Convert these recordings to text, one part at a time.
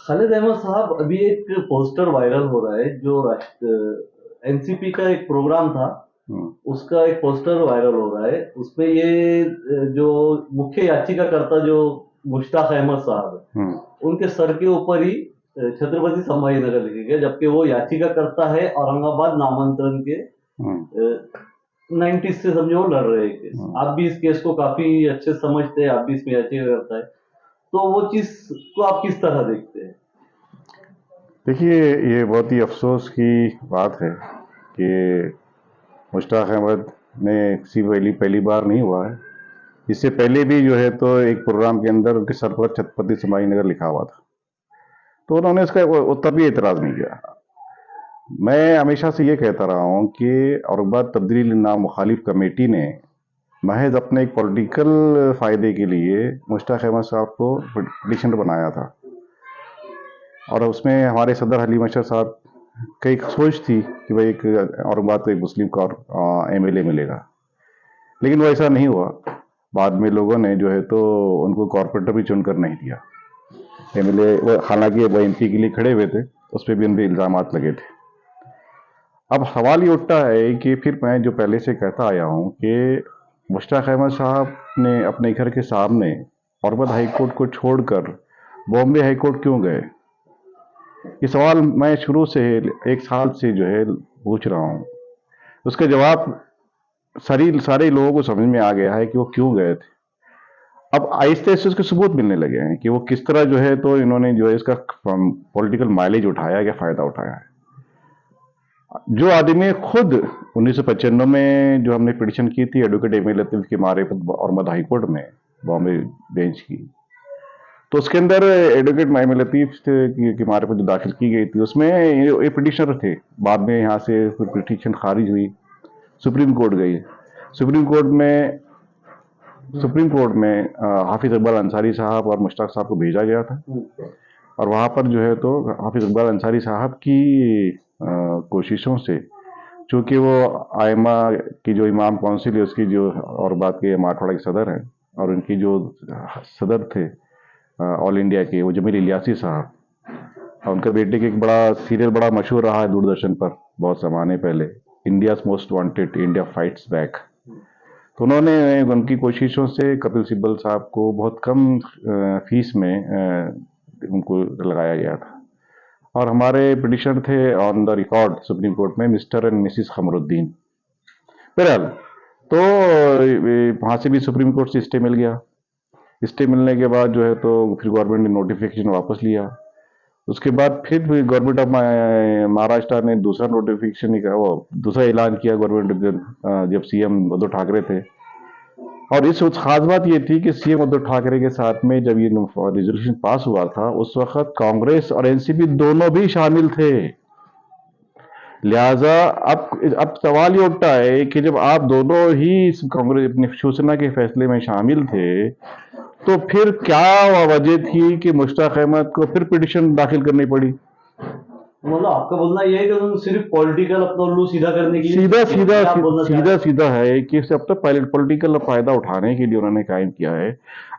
खालिद अहमद साहब, अभी एक पोस्टर वायरल हो रहा है जो एनसीपी का एक प्रोग्राम था, उसका एक पोस्टर वायरल हो रहा है। उसमें ये जो मुख्य याचिकाकर्ता जो मुश्ताक अहमद साहब है, उनके सर के ऊपर ही छत्रपति संभाजीनगर लिखे गए, जबकि वो याचिकाकर्ता है औरंगाबाद नामांतरण के 90 से समझो लड़ रहे हैं केस। आप भी इस केस को काफी अच्छे से समझते हैं, आप भी इसमें याचिकाकर्ता है, तो वो चीज को आप किस तरह देखते हैं? देखिए, ये बहुत ही अफसोस की बात है कि मुश्ताक अहमद ने किसी पहली पहली बार नहीं हुआ है। इससे पहले भी जो है तो एक प्रोग्राम के अंदर उनके सर पर छत्रपति संभाजीनगर लिखा हुआ था, तो उन्होंने इसका तब भी एतराज नहीं किया। मैं हमेशा से ये कहता रहा हूँ कि औरंगाबाद तब्दीली नाम मुखालिफ कमेटी ने महज अपने एक पॉलिटिकल फायदे के लिए मुश्ताक अहमद साहब को पिटिशनर बनाया था, और उसमें हमारे सदर हलीम अशरफ साहब की एक सोच थी कि भाई एक औरंगाबाद को एक मुस्लिम का एमएलए मिलेगा, लेकिन वो ऐसा नहीं हुआ। बाद में लोगों ने जो है तो उनको कॉर्पोरेटर भी चुनकर नहीं दिया एमएलए, हालांकि वो एमपी के लिए खड़े हुए थे, उस पर भी उन पर इल्जाम लगे थे। अब सवाल ये उठता है कि फिर मैं जो पहले से कहता आया हूँ कि मुश्ताक अहमद साहब ने अपने घर के सामने औरंगाबाद हाई कोर्ट को छोड़कर बॉम्बे हाई कोर्ट क्यों गए? ये सवाल मैं शुरू से एक साल से जो है पूछ रहा हूँ। उसका जवाब सारे लोगों को समझ में आ गया है कि वो क्यों गए थे। अब आहिस्ते आहिस्ते उसके सबूत मिलने लगे हैं कि वो किस तरह जो है तो इन्होंने जो है इसका पॉलिटिकल माइलेज उठाया या फायदा उठाया है। जो आदमी खुद 1995 में जो हमने पिटिशन की थी एडवोकेट एम ए लतीफ की मारेफत और हाई कोर्ट में बॉम्बे बेंच की, तो उसके अंदर एडवोकेट एम ए लतीफ की मारेफत जो दाखिल की गई थी उसमें ये पिटिशनर थे। बाद में यहाँ से पिटिशन खारिज हुई, सुप्रीम कोर्ट गई। सुप्रीम कोर्ट में सुप्रीम कोर्ट में हाफिज इकबाल अंसारी साहब और मुश्ताक साहब को भेजा गया था, और वहाँ पर जो है तो हाफिज इकबाल अंसारी साहब की कोशिशों से, चूंकि वो आयमा की जो इमाम काउंसिल है उसकी जो और बात के मारवाड़ा के सदर हैं, और उनकी जो सदर थे ऑल इंडिया के वो जमील इलियासी साहब, और उनके बेटे के एक बड़ा सीरियल बड़ा मशहूर रहा है दूरदर्शन पर बहुत जमाने पहले, India's most wanted, India fights back. तो उन्होंने उनकी कोशिशों से कपिल सिब्बल साहब को बहुत कम फीस में उनको लगाया गया था, और हमारे पिटिशनर थे on the record supreme court में मिस्टर एंड मिसिस खमरुद्दीन। बहरहाल, तो वहां से भी सुप्रीम कोर्ट से स्टे मिल गया। स्टे मिलने के बाद जो है तो फिर गवर्नमेंट ने नोटिफिकेशन वापस लिया। उसके बाद फिर गवर्नमेंट ऑफ महाराष्ट्र ने दूसरा नोटिफिकेशन वो दूसरा ऐलान किया गवर्नमेंट जब सीएम उद्धव ठाकरे थे। और इस खास बात ये थी कि सीएम उद्धव ठाकरे के साथ में जब ये रिजोल्यूशन पास हुआ था उस वक्त कांग्रेस और एनसीपी दोनों भी शामिल थे। लिहाजा अब सवाल ये उठता है कि जब आप दोनों ही इस कांग्रेस अपनी शिवसेना के फैसले में शामिल थे, तो फिर क्या वजह थी कि मुश्ताक अहमद को फिर पिटिशन दाखिल करनी पड़ी? मतलब आपका बोलना ये है कि उन्होंने सिर्फ पॉलिटिकल अपना उल्लू सीधा करने के लिए सीधा सीधा आप बोलना चाह रहे सीधा हैं? सीधा है कि अब तक पॉलिटिकल फायदा उठाने के लिए उन्होंने कायम किया है।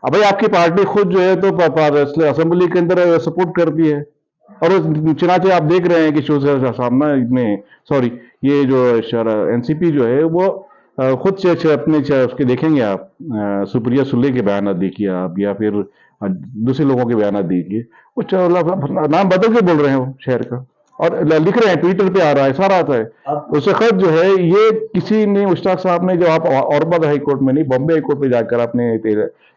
अब भाई आपकी पार्टी खुद जो है तो असेंबली के अंदर सपोर्ट करती है, और चुनाचे आप देख रहे हैं कि शिवसेना सामना में सॉरी ये जो एनसीपी जो है वो खुद से अपने उसके देखेंगे आप, सुप्रिया सुले के बयान देखिए आप, या फिर दूसरे लोगों के बयान देखिए, वो नाम बदल के बोल रहे हैं वो शहर का, और लिख रहे हैं, ट्विटर पे आ रहा है, सारा आता है। उस वक्त जो है ये किसी ने मुश्ताक साहब ने, जो आप औरंगाबाद हाई कोर्ट में नहीं बॉम्बे हाई कोर्ट पे जाकर आपने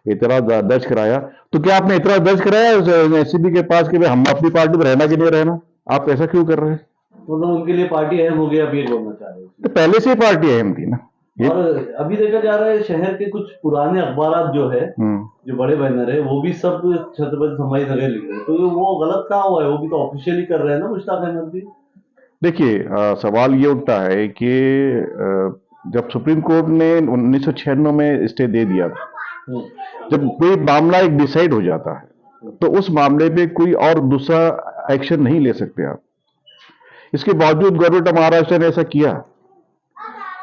एतराज दर्ज कराया, तो क्या आपने एतराज दर्ज कराया एससीबी के पास कि हम अपनी पार्टी में रहना कि नहीं रहना? आप ऐसा क्यों कर रहे हैं? मतलब उनके लिए पार्टी अहम हो गई, आप ये बोलना चाह रहे तो हैं? पहले से ही पार्टी अहम थी ना ये। और अभी देखा जा रहा है शहर के कुछ पुराने अखबार जो है, जो बड़े बैनर है, वो भी सब छत्रपति संभाजीनगर लिख रहे हैं, तो वो गलत कहाँ हुआ है? वो भी तो ऑफिशियली कर रहे हैं ना मुश्ताक अहमद भी। देखिए, सवाल ये उठता है कि जब सुप्रीम कोर्ट ने 1996 में स्टे दे दिया था, जब कोई मामला एक डिसाइड हो जाता है तो उस मामले पे कोई और दूसरा एक्शन नहीं ले सकते आप। इसके बावजूद गवर्नमेंट ऑफ महाराष्ट्र ने ऐसा किया।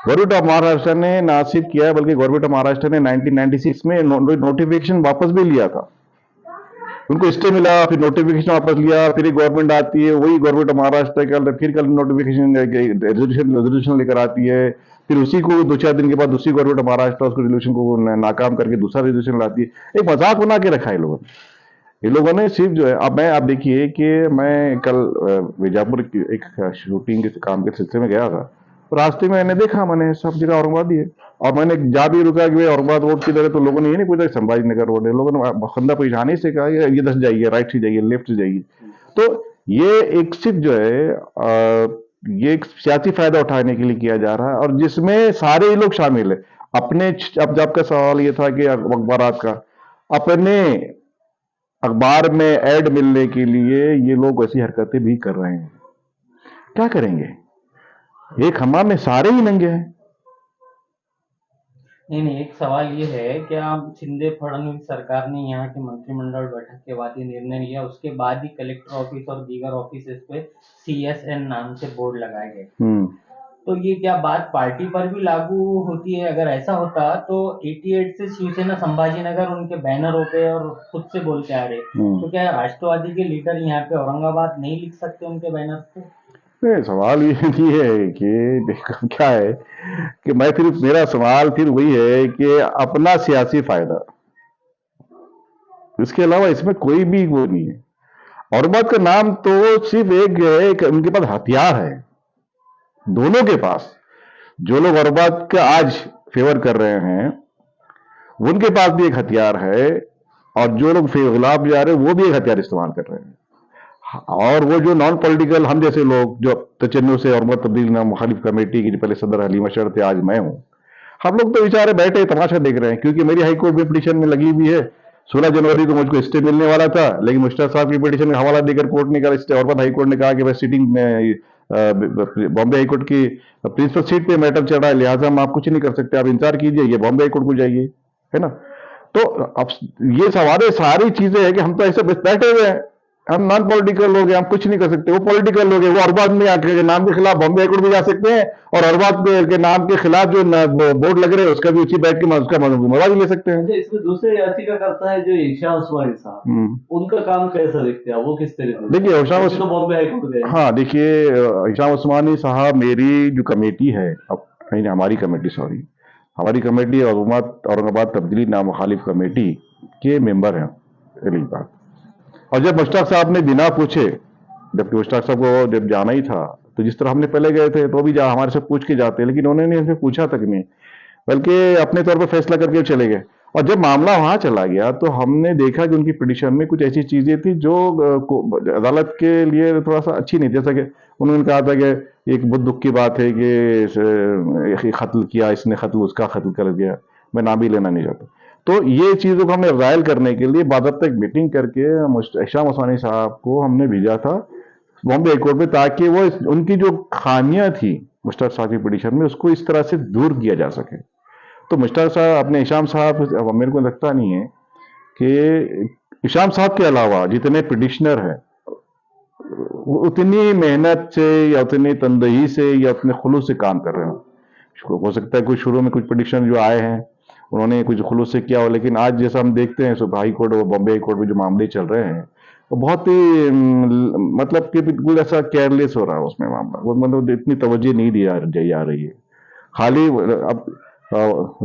गवर्नमेंट ऑफ महाराष्ट्र ने ना सिर्फ किया बल्कि गवर्नमेंट ऑफ महाराष्ट्र ने 1996 में नोटिफिकेशन वापस भी लिया था, उनको स्टे मिला, फिर नोटिफिकेशन वापस लिया, फिर एक गवर्नमेंट आती है, वही गवर्नमेंट महाराष्ट्र का फिर कल नोटिफिकेशन रेजोल्यूशन लेकर आती है, फिर उसी को 2-4 दिन के बाद दूसरी गवर्नमेंट महाराष्ट्र उसको रेजोल्यूशन को नाकाम करके दूसरा रेजोल्यूशन लाती है। एक मजाक बना के रखा है लोगों ने। ये लोगों ने सिर्फ जो है, अब आप देखिए कि मैं कल बीजापुर की एक शूटिंग के काम के सिलसिले में गया था, तो रास्ते में मैंने देखा, मैंने सब जगह औरंगाबाद ही है, और मैंने जा भी रुका कि भाई औरंगाबाद रोड किधर है, तो लोगों ने ये नहीं पूछा कि संभाजी नगर रोड है, लोगों ने खंदा पहचाने से कहा ये इधर से जाइए, राइट से जाइए, लेफ्ट से जाइए। तो ये एक सिर्फ जो है ये एक सियासी फायदा उठाने के लिए किया जा रहा है, और जिसमें सारे ही लोग शामिल है अपने। अब आपका सवाल ये था कि अखबारात का, अपने अखबार में ऐड मिलने के लिए ये लोग ऐसी हरकतें भी कर रहे हैं। क्या करेंगे, एक हमाम में सारे ही नंगे हैं। नहीं, एक सवाल ये है, क्या शिंदे फडणवीस सरकार ने यहाँ के मंत्रिमंडल बैठक के बाद ये निर्णय लिया, उसके बाद ही कलेक्टर ऑफिस और दीगर ऑफिस पे CSN नाम से बोर्ड लगाए गए, तो ये क्या बात पार्टी पर भी लागू होती है? अगर ऐसा होता तो 88 से शिवसेना संभाजीनगर उनके बैनरों पे और खुद से बोलते आ रहे, तो क्या राष्ट्रवादी के लीडर यहाँ पे औरंगाबाद नहीं लिख सकते उनके बैनर पे? सवाल ये नहीं है कि देखो क्या है कि मैं फिर मेरा सवाल फिर वही है कि अपना सियासी फायदा, इसके अलावा इसमें कोई भी वो नहीं है। औरंगाबाद का नाम तो सिर्फ एक है, एक उनके पास हथियार है, दोनों के पास। जो लोग औरंगाबाद का आज फेवर कर रहे हैं उनके पास भी एक हथियार है, और जो लोग खिलाफ जा रहे हैं वो भी एक हथियार इस्तेमाल कर रहे हैं। और वो जो नॉन पॉलिटिकल हम जैसे लोग जो तचन्नु से और तब्दील मुखालिफ कमेटी की पहले सदर हलीम अशर थे, आज मैं हूं, हम लोग तो बेचारे बैठे तमाशा देख रहे हैं, क्योंकि मेरी हाईकोर्ट में पिटीशन में लगी हुई है। 16 जनवरी को मुझको स्टे मिलने वाला था, लेकिन मुश्ताक साहब की पिटीशन का हवाला देकर कोर्ट ने कहा, स्टे और हाईकोर्ट ने कहा कि भाई सिटिंग में बॉम्बे हाईकोर्ट की प्रिंसिपल सीट पे मैटर चल रहा है, लिहाजा हम आप कुछ नहीं कर सकते, आप इंतजार कीजिए, ये बॉम्बे हाईकोर्ट को जाइए, है ना। तो अब ये सवाल सारी चीजें है कि हम तो ऐसे बैठे हुए हैं, हम नॉन पॉलिटिकल लोग हैं, हम कुछ नहीं कर सकते। वो पॉलिटिकल लोग हैं, वो औरंगाबाद में आके के नाम के खिलाफ बॉम्बे हाईकोर्ट भी जा सकते हैं, और औरंगाबाद के नाम के खिलाफ जो बोर्ड लग रहे हैं उसका भी उसी बैठ के उसका मवाद ले सकते हैं। इसमें दूसरे याचिका करता है जो ईशा उस्मानी साहब, उनका काम कैसा दिखते हैं, वो किस तरह से? देखिए तो बॉम्बे हाईकोर्ट गए। हाँ, देखिए ईशा उस्मानी साहब, मेरी जो कमेटी है, हमारी कमेटी, सॉरी, हमारी कमेटी औरंगाबाद तब्दीली नामुखालिफ कमेटी के मेंबर हैं, पहली बात। और जब मुश्ताक साहब ने बिना पूछे, जबकि मुश्ताक साहब को जब जाना ही था, तो जिस तरह हमने पहले गए थे तो भी हमारे से पूछ के जाते, लेकिन उन्होंने हमसे पूछा तक नहीं, बल्कि अपने तौर पर फैसला करके चले गए। और जब मामला वहां चला गया तो हमने देखा कि उनकी पिटीशन में कुछ ऐसी चीजें थी जो अदालत के लिए थोड़ा सा अच्छी नहीं, जैसा कि उन्होंने कहा था कि एक बहुत दुख की बात है कि कत्ल किया इसने, कत्ल उसका कत्ल कर दिया, मैं नाम भी लेना नहीं चाहता। तो ये चीजों को हमने रायल करने के लिए बाकायदा एक मीटिंग करके ईशा उस्मानी साहब को हमने भेजा था बॉम्बे हाईकोर्ट में, ताकि वो उनकी जो खामियां थी मुश्ताक साहब की पिटीशन में उसको इस तरह से दूर किया जा सके। तो मुश्ताक साहब अपने इशाम साहब, मेरे को लगता नहीं है कि इशाम साहब के अलावा जितने पिटिशनर हैं उतनी मेहनत से या उतनी तंदही से या उतने खुलूस से काम कर रहे हो सकता है कुछ शुरू में कुछ पिटिशन जो आए हैं उन्होंने कुछ खुलूस से किया हो, लेकिन आज जैसा हम देखते हैं सुबह हाई कोर्ट और बॉम्बे हाई कोर्ट में जो मामले चल रहे हैं वो बहुत ही मतलब कि बिल्कुल ऐसा केयरलेस हो रहा है उसमें मामला, वो मतलब इतनी तवज्जो नहीं दी जा रही है। खाली अब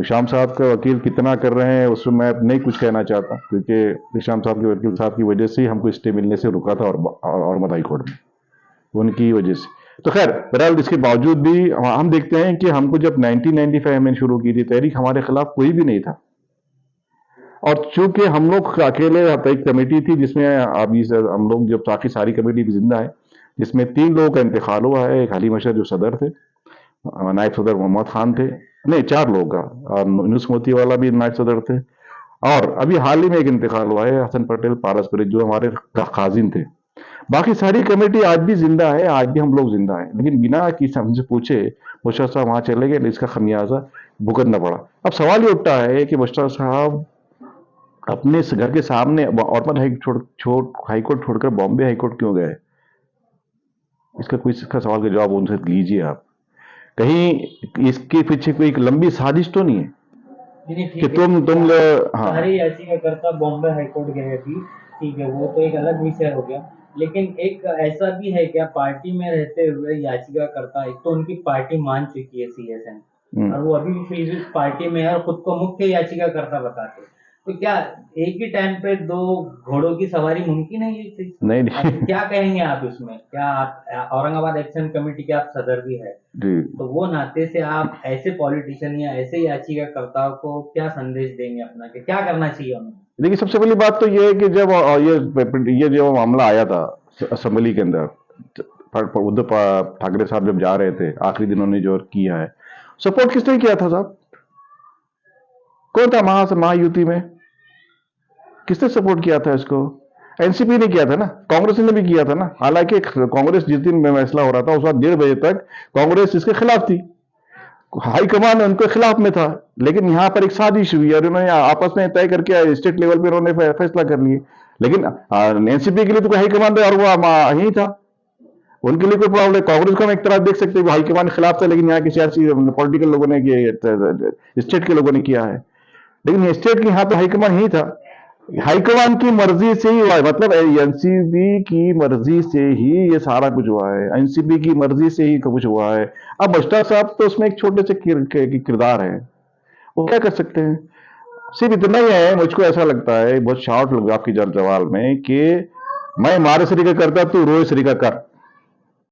शाम साहब का वकील कितना कर रहे हैं उसमें मैं नहीं कुछ कहना चाहता, क्योंकि शाम साहब के वकील साहब की वजह से ही हमको स्टे मिलने से रुका था और हाई कोर्ट में, उनकी वजह से। तो खैर बहरहाल इसके बावजूद भी हम देखते हैं कि हमको जब 1995 में शुरू की थी तहरीक, हमारे खिलाफ कोई भी नहीं था, और चूंकि हम लोग अकेले एक कमेटी थी जिसमें अभी हम लोग जब बाकी सारी कमेटी भी जिंदा है, जिसमें 3 लोगों का इंतकाल हुआ है। एक हलीम अशर जो सदर थे, नायब सदर मोहम्मद खान थे, नहीं 4 लोगों का, और यूनुस मोती वाला भी नायब सदर थे, और अभी हाल ही में एक इंतकाल हुआ है हसन पटेल पारसपुरी जो हमारे खाजिन थे। बाकी सारी कमेटी आज भी जिंदा है, आज भी हम लोग जिंदा हैं, लेकिन बिना किसी हमसे पूछे मुश्ताक साहब वहां चले गए, इसका खमियाजा भुगतना पड़ा। अब सवाल ये उठता है कि मुश्ताक साहब अपने घर के सामने और हाईकोर्ट छोड़कर बॉम्बे हाईकोर्ट क्यों गए? इसका सवाल का जवाब उनसे लीजिए आप। कहीं इसके पीछे कोई एक लंबी साजिश तो नहीं है कि तुम हाँ, सारी याचिकाकर्ता बॉम्बे हाईकोर्ट गए थे, ठीक है, वो तो एक अलग विषय हो गया। लेकिन एक ऐसा भी है क्या, पार्टी में रहते हुए याचिकाकर्ता, एक तो उनकी पार्टी मान चुकी है सीएसएन, और वो अभी भी फिर भी पार्टी में है और खुद को मुख्य याचिकाकर्ता बताते हैं, तो क्या एक ही टाइम पे दो घोड़ों की सवारी मुमकिन है ये चीज? नहीं अब नहीं क्या कहेंगे आप इसमें? क्या आप औरंगाबाद एक्शन कमेटी के आप सदर भी है, जी, तो वो नाते से आप ऐसे पॉलिटिशियन या ऐसे याचिकाकर्ताओं को क्या संदेश देंगे अपना, कि क्या करना चाहिए उन्हें? देखिए सबसे पहली बात तो ये है कि जब ये जो मामला आया था असेंबली के अंदर, उद्धव ठाकरे साहब जब जा रहे थे आखिरी दिनों ने जो किया है, सपोर्ट किसने किया था साहब? कौन था महायुति में? किसने सपोर्ट किया था इसको? एनसीपी ने किया था ना, कांग्रेस ने भी किया था ना। हालांकि कांग्रेस जिस दिन में फैसला हो रहा था उस वक्त 1:30 बजे तक कांग्रेस इसके खिलाफ थी, हाईकमान उनके खिलाफ में था, लेकिन यहाँ पर एक साजिश हुई और उन्होंने आपस में तय करके स्टेट लेवल पे उन्होंने फैसला कर लिए। लेकिन एनसीपी के लिए तो कोई हाईकमान था और वो यही था, उनके लिए कोई प्रॉब्लम। कांग्रेस को हम एक तरह देख सकते हैं हाईकमान के खिलाफ था, लेकिन यहाँ के सियासी पॉलिटिकल लोगों ने, स्टेट के लोगों ने किया है। लेकिन स्टेट के यहाँ तो हाईकमान ही था, हाईकमान की मर्जी से ही हुआ है, मतलब एनसीपी की मर्जी से ही ये सारा कुछ हुआ है, एनसीपी की मर्जी से ही कुछ हुआ है। अब बस्टा साहब तो उसमें एक छोटे से किरदार है, वो क्या कर सकते हैं? सिर्फ इतना ही है, मुझको ऐसा लगता है बहुत शॉर्ट लगा आपकी जवाब में कि मैं मारे सरी का करता, तू रोए सरी का कर।